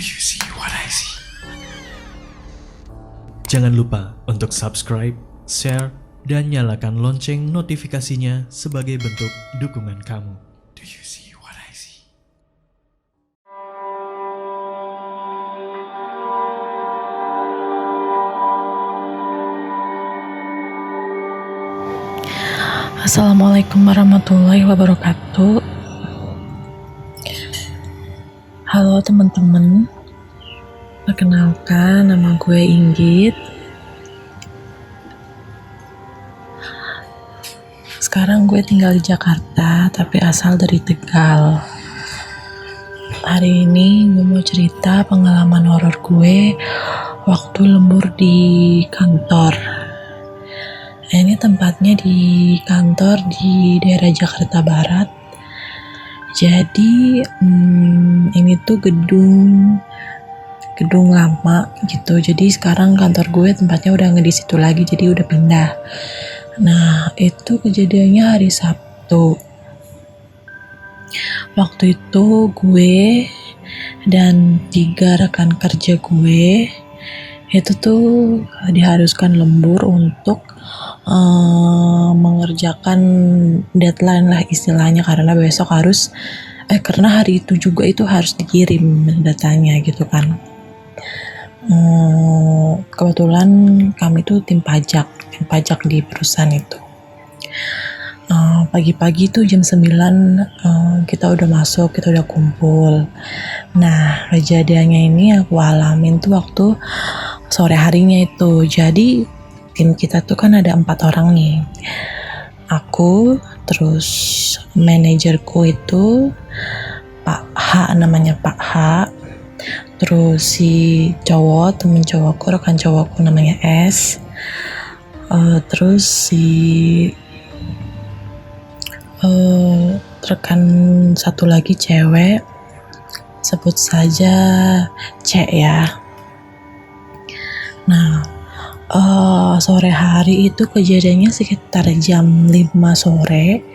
you see what I see? Jangan lupa untuk subscribe, share, dan nyalakan lonceng notifikasinya sebagai bentuk dukungan kamu. Do you see what I see? Assalamualaikum warahmatullahi wabarakatuh. Halo teman-teman, perkenalkan nama gue Inggit. Sekarang gue tinggal di Jakarta, tapi asal dari Tegal. Hari ini gue mau cerita pengalaman horor gue waktu lembur di kantor. Ini tempatnya di kantor di daerah Jakarta Barat. Jadi ini tuh gedung lama gitu. Jadi sekarang kantor gue tempatnya udah nggak di situ lagi, jadi udah pindah. Nah, itu kejadiannya hari Sabtu. Waktu itu gue dan 3 rekan kerja gue itu tuh diharuskan lembur untuk mengerjakan deadline lah istilahnya, karena besok harus karena hari itu juga itu harus dikirim datanya gitu kan. Kebetulan kami tuh tim pajak di perusahaan itu. Pagi-pagi tuh jam 9 kita udah masuk, kita udah kumpul. Nah, kejadiannya ini aku alamin tuh waktu sore harinya itu. Jadi tim kita tuh kan ada 4 orang nih. Aku, terus manajerku itu Pak H, namanya Pak H. Terus si cowok, temen cowokku, rekan cowokku namanya S. Terus si rekan satu lagi cewek, sebut saja C ya. Nah, sore hari itu kejadiannya sekitar jam 5 sore.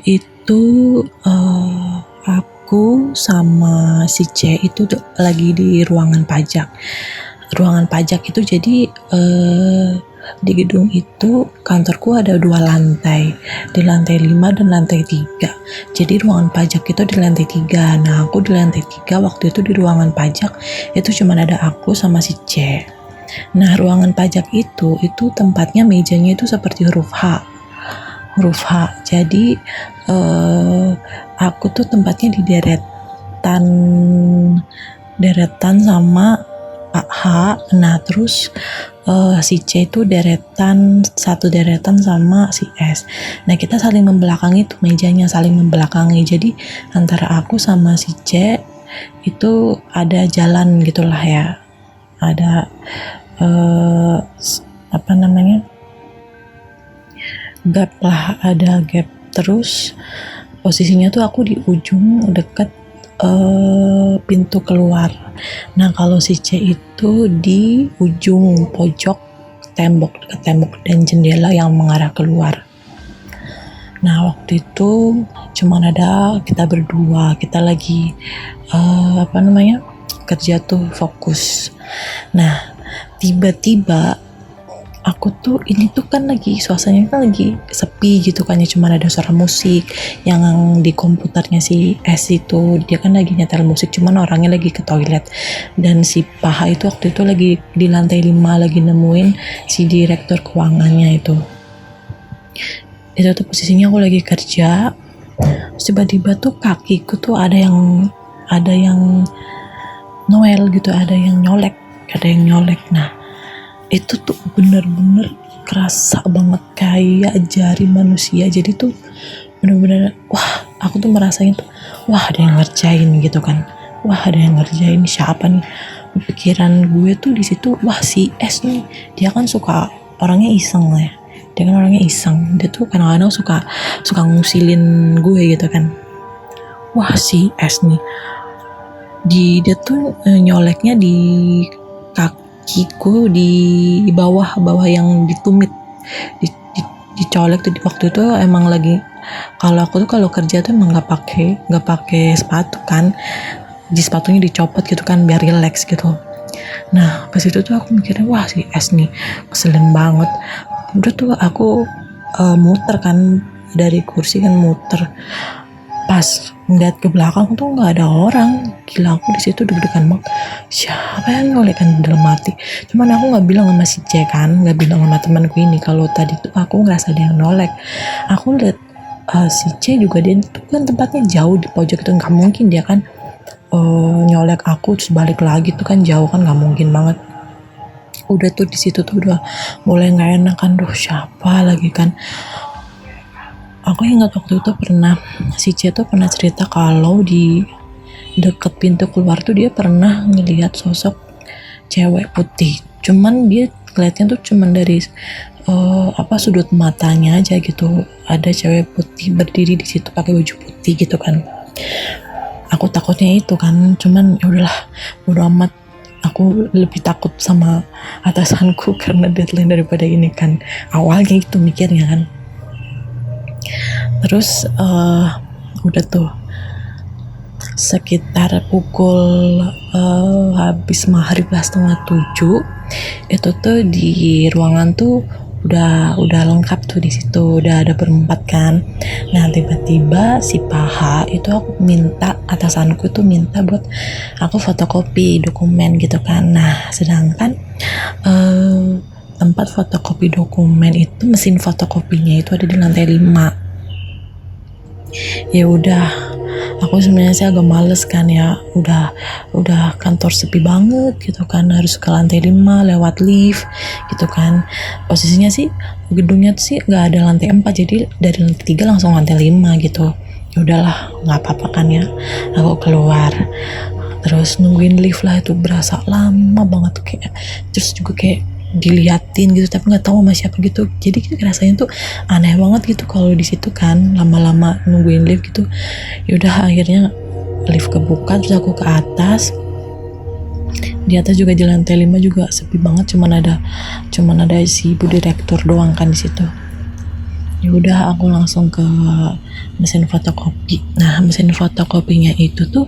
Itu aku sama si C itu lagi di ruangan pajak. Ruangan pajak itu jadi di gedung itu kantorku ada 2 lantai, di lantai 5 dan lantai 3. Jadi ruangan pajak itu di lantai 3. Nah, aku di lantai 3 waktu itu di ruangan pajak itu cuma ada aku sama si C. Nah, ruangan pajak itu tempatnya mejanya itu seperti huruf H. Jadi aku tuh tempatnya di deretan sama Pak H. Nah, terus si C itu satu deretan sama si S. Nah, kita saling membelakangi tuh mejanya, saling membelakangi. Jadi antara aku sama si C itu ada jalan gitulah ya. Ada gap lah, ada gap. Terus posisinya tuh aku di ujung dekat pintu keluar. Nah, kalau si C itu di ujung pojok dekat tembok dan jendela yang mengarah keluar. Nah, waktu itu cuman ada kita berdua, kita lagi kerja tuh fokus. Nah, tiba-tiba aku tuh ini tuh kan lagi suasananya kan lagi sepi gitu kan ya, cuma ada suara musik yang di komputernya si S itu, dia kan lagi nyetel musik, cuman orangnya lagi ke toilet. Dan si Paha itu waktu itu lagi di lantai 5 lagi nemuin si direktur keuangannya itu tuh posisinya aku lagi kerja. Terus tiba-tiba tuh kakiku tuh ada yang noel gitu, ada yang nyolek. Nah, itu tuh bener-bener kerasa banget kayak jari manusia. Jadi tuh bener-bener aku tuh merasain tuh ada yang ngerjain gitu kan. Ada yang ngerjain, siapa nih? Pikiran gue tuh di situ, si S nih, dia kan suka orangnya iseng lah ya. Dia tuh kadang-kadang suka ngusilin gue gitu kan. Si S nih, dia tuh nyoleknya di kakiku, di bawah yang ditumit, dicolek tuh. Waktu itu emang lagi, kalau aku tuh kalau kerja tuh emang nggak pakai sepatu kan, sepatunya dicopot gitu kan biar relax gitu. Nah pas itu tuh aku mikirnya wah si S nih ngeselin banget. Udah tuh aku muter kan dari kursi kan muter, pas ngeliat ke belakang tuh nggak ada orang. Gila, aku di situ deg-degan banget, siapa yang nyolek kan dalam hati. Cuman aku nggak bilang sama si C kan, nggak bilang sama temanku ini kalau tadi tuh aku ngerasa ada yang nolek. Aku lihat si C juga, dia tuh kan tempatnya jauh di pojok itu, nggak mungkin dia kan nyolek aku terus balik lagi tuh kan jauh kan, nggak mungkin banget. Udah tuh di situ tuh udah mulai nggak enak kan, duh siapa lagi kan. Aku ingat waktu itu pernah si C tuh pernah cerita kalau di deket pintu keluar tuh dia pernah ngelihat sosok cewek putih. Cuman dia ngeliatnya tuh cuman dari sudut matanya aja gitu. Ada cewek putih berdiri di situ pakai baju putih gitu kan. Aku takutnya itu kan, cuman ya udahlah, bodo amat. Aku lebih takut sama atasanku karena deadline daripada ini kan. Awalnya itu mikirnya kan. Terus udah tuh sekitar pukul habis maghrib lah, 6:30 itu tuh di ruangan tuh udah lengkap tuh, di situ udah ada berempat kan. Nah tiba-tiba si Paha itu aku minta, atasanku tuh minta buat aku fotokopi dokumen gitu kan. Nah sedangkan tempat fotokopi dokumen itu, mesin fotokopinya itu ada di lantai 5. Ya udah, aku sebenarnya sih agak males kan ya, udah kantor sepi banget gitu kan, harus ke lantai 5 lewat lift gitu kan. Posisinya sih gedungnya tuh sih nggak ada lantai 4, jadi dari lantai 3 langsung lantai 5 gitu. Ya udahlah, nggak apa-apa kan ya, aku keluar terus nungguin lift lah, itu berasa lama banget kayak, terus juga kayak diliatin gitu tapi nggak tahu sama siapa gitu. Jadi kita rasanya tuh aneh banget gitu kalau di situ kan, lama-lama nungguin lift gitu. Ya udah akhirnya lift kebuka, terus aku ke atas. Di atas juga di lantai 5 juga sepi banget, cuman ada si ibu direktur doang kan di situ. Ya udah aku langsung ke mesin fotokopi. Nah mesin fotokopinya itu tuh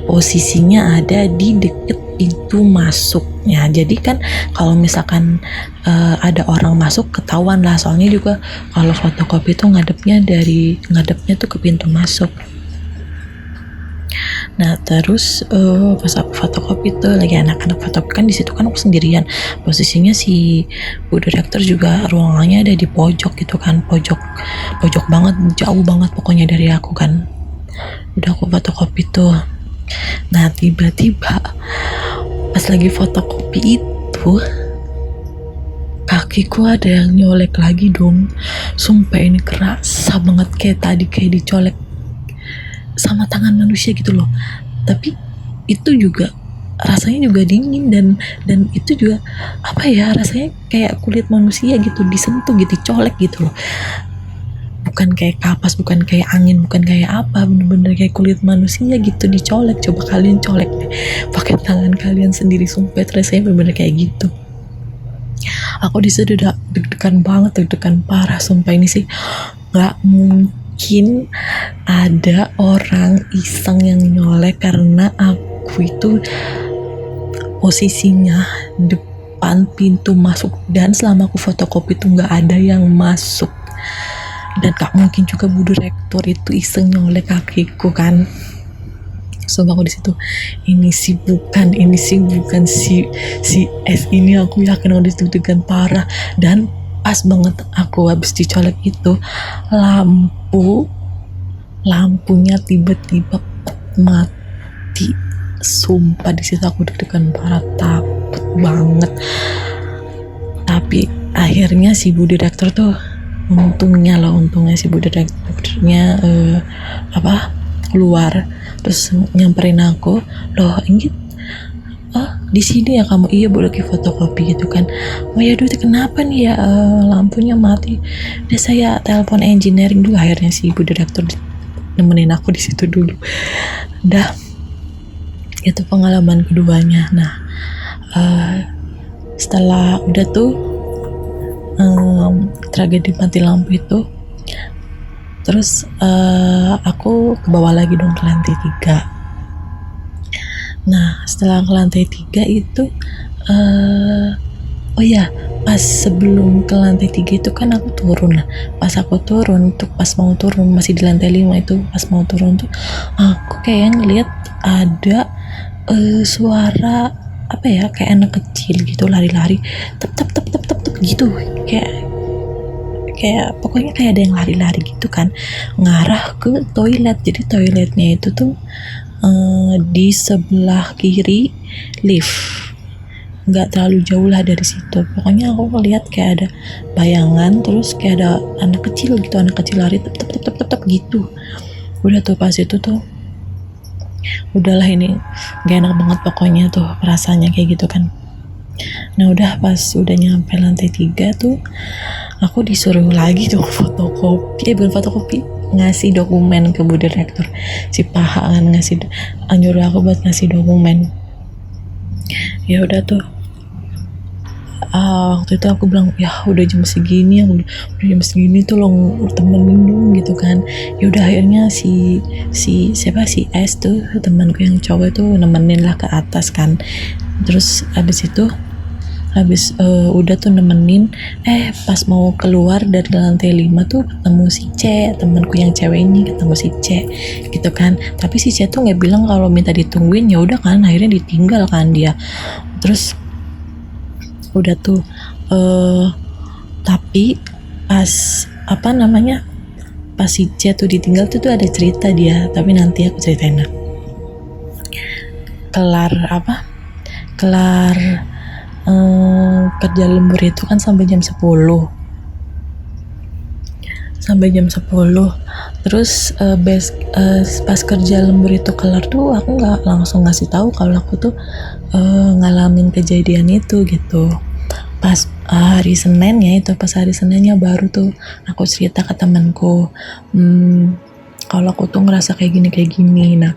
posisinya ada di deket pintu masuknya. Jadi kan kalau misalkan ada orang masuk ketahuan lah, soalnya juga kalau fotokopi tuh ngadepnya tuh ke pintu masuk. Nah terus pas aku fotokopi tuh lagi anak-anak fotokopi kan, di situ kan aku sendirian. Posisinya si bu direktur juga ruangannya ada di pojok gitu kan, pojok banget, jauh banget pokoknya dari aku kan. Udah aku fotokopi tuh. Nah tiba-tiba pas lagi fotokopi itu kakiku ada yang nyolek lagi dong. Sumpah ini kerasa banget kayak tadi, kayak dicolek sama tangan manusia gitu loh. Tapi itu juga rasanya juga dingin dan itu juga apa ya, rasanya kayak kulit manusia gitu, disentuh gitu, dicolek gitu loh. Bukan kayak kapas, bukan kayak angin, bukan kayak apa, bener-bener kayak kulit manusia gitu dicolek. Coba kalian colek deh pakai tangan kalian sendiri, sumpah rasanya bener-bener kayak gitu. Aku di situ udah deg-degan banget, deg-degan parah. Sumpah ini sih nggak mungkin ada orang iseng yang nyolek, karena aku itu posisinya depan pintu masuk dan selama aku fotokopi itu nggak ada yang masuk. Dan gak mungkin juga bu direktur itu iseng nyolek kakiku kan. Sumpah aku di situ, ini sih bukan si S ini, aku yakin udah deg-degan parah. Dan pas banget aku habis dicolek itu, lampunya tiba-tiba mati. Sumpah di situ aku deg-degan parah, takut banget. Tapi akhirnya si bu direktur tuh, untungnya si bu direkturnya keluar, terus nyamperin aku, loh Inggit, di sini ya kamu? Iya bu, lagi fotokopi gitu kan. Oh ya duh, kenapa nih ya lampunya mati? Udah saya telepon engineering dulu. Akhirnya si ibu direktur nemenin aku di situ dulu. Dah, itu pengalaman keduanya. Nah setelah udah tuh tragedi mati lampu itu, terus aku ke bawah lagi dong ke lantai 3. Nah setelah ke lantai 3 itu oh ya, pas sebelum ke lantai 3 itu kan aku turun. Nah, pas aku turun tuh, pas mau turun masih di lantai 5 itu, pas mau turun tuh aku kayak ngeliat ada suara apa ya, kayak anak kecil gitu lari-lari, tep tep tep tep tep tep gitu, kayak pokoknya kayak ada yang lari-lari gitu kan, ngarah ke toilet. Jadi toiletnya itu tuh di sebelah kiri lift, nggak terlalu jauh lah dari situ. Pokoknya aku ngeliat kayak ada bayangan, terus kayak ada anak kecil gitu, anak kecil lari tep tep tep tep tep, tep gitu. Udah tuh pas itu tuh udahlah, ini gak enak banget pokoknya tuh perasaannya kayak gitu kan. Nah udah pas udah nyampe lantai 3 tuh aku disuruh lagi tuh fotokopi, bukan fotokopi, ngasih dokumen ke bu direktur. Si paha kan nyuruh aku buat ngasih dokumen. Ya udah tuh, waktu itu aku bilang ya udah jam segini, udah jam segini tuh lo temenin dong gitu kan. Ya udah akhirnya si siapa, si S tuh temanku yang cowok itu nemenin lah ke atas kan. Terus habis udah tuh nemenin, pas mau keluar dari lantai 5 tuh ketemu si C, temanku yang cewek ini, ketemu si C gitu kan. Tapi si C tuh nggak bilang kalau minta ditungguin. Ya udah kan akhirnya ditinggal kan dia. Terus udah tuh tapi pas apa namanya, pas si C tuh ditinggal tuh ada cerita dia, tapi nanti aku ceritain. Nah, kelar kerja lembur itu kan sampai jam 10. Terus pas kerja lembur itu kelar tuh aku nggak langsung ngasih tahu kalau aku tuh ngalamin kejadian itu gitu. Pas hari Seninnya baru tuh aku cerita ke temanku, kalau aku tuh ngerasa kayak gini. Nah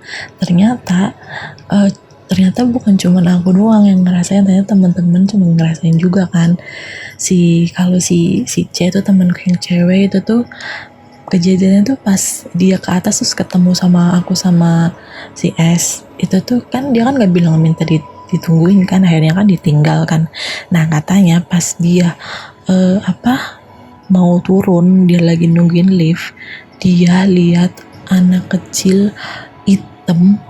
ternyata bukan cuma aku doang yang ngerasain, ternyata teman-teman cuma ngerasain juga kan. Kalau si C itu temanku yang cewek itu tuh kejadiannya tuh pas dia ke atas terus ketemu sama aku sama si S itu tuh kan, dia kan nggak bilang minta ditungguin kan, akhirnya kan ditinggal kan. Nah katanya pas dia mau turun, dia lagi nungguin lift, dia lihat anak kecil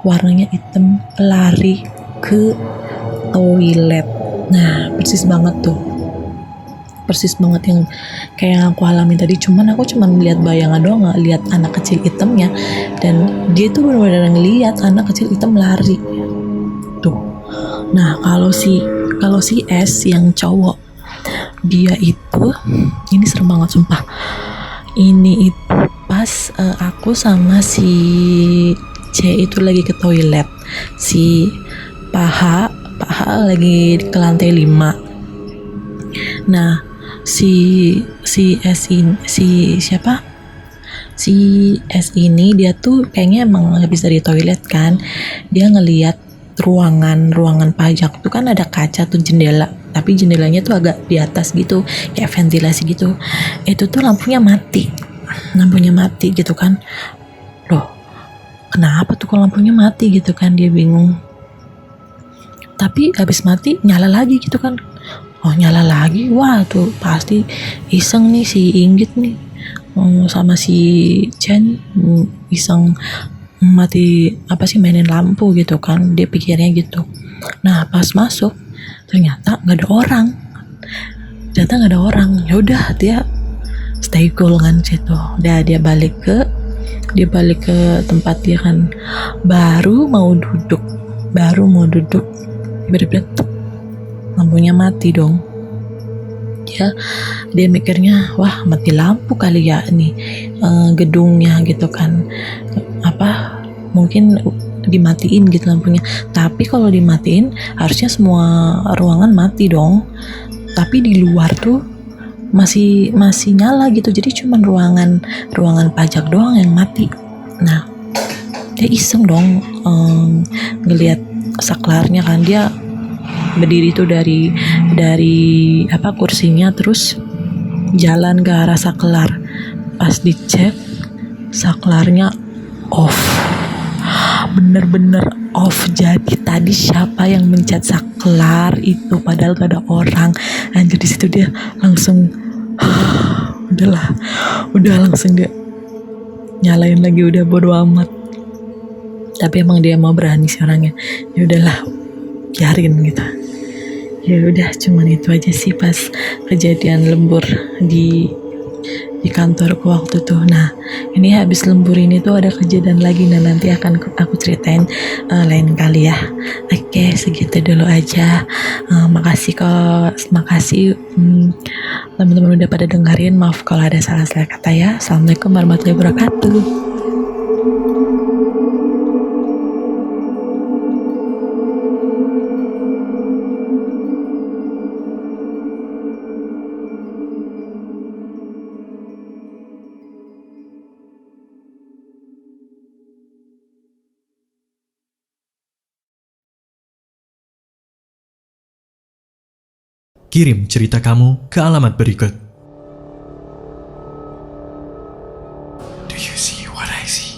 warnanya hitam lari ke toilet. Nah persis banget yang kayak yang aku alami tadi, cuman aku melihat bayangan doang, nggak lihat anak kecil hitamnya. Dan dia tuh benar-benar ngelihat anak kecil hitam lari tuh. Nah kalau si S yang cowok, dia itu, ini serem banget sumpah. Ini itu pas aku sama si C itu lagi ke toilet, si paha lagi ke lantai 5. Nah si S ini dia tuh kayaknya emang habis dari toilet kan, dia ngelihat ruangan pajak tuh kan ada kaca tuh, jendela, tapi jendelanya tuh agak di atas gitu, kayak ventilasi gitu. Itu tuh lampunya mati gitu kan. Loh kenapa tuh kalau lampunya mati gitu kan, dia bingung. Tapi habis mati nyala lagi gitu kan. Oh nyala lagi, wah tuh pasti iseng nih si Inggit nih sama si Chen, iseng mati mainin lampu gitu kan, dia pikirnya gitu. Nah pas masuk ternyata nggak ada orang. Ya udah dia stay cool kan situ. Udah dia balik ke tempat dia kan, baru mau duduk tiba-tiba lampunya mati dong. Dia mikirnya wah mati lampu kali ya nih gedungnya gitu kan, mungkin dimatiin gitu lampunya. Tapi kalau dimatiin harusnya semua ruangan mati dong, tapi di luar tuh masih nyala gitu, jadi cuman ruangan pajak doang yang mati. Nah dia iseng dong ngelihat saklarnya kan, dia berdiri tuh dari kursinya, terus jalan ke arah saklar. Pas dicek saklarnya off, bener-bener off. Jadi tadi siapa yang menchat saklar itu padahal gak ada orang. Anjir, di situ dia langsung udah langsung dia nyalain lagi, udah bodo amat. Tapi emang dia mau berani sih orangnya. Ya udahlah, biarin gitu. Ya udah, cuman itu aja sih pas kejadian lembur di kantorku waktu tuh. Nah, ini habis lembur ini tuh ada kejadian lagi. Nah, nanti akan aku ceritain lain kali ya. Oke, segitu dulu aja. Makasih teman-teman udah pada dengerin. Maaf kalau ada salah-salah kata ya. Assalamualaikum warahmatullahi wabarakatuh. Kirim cerita kamu ke alamat berikut. Do you see what I see?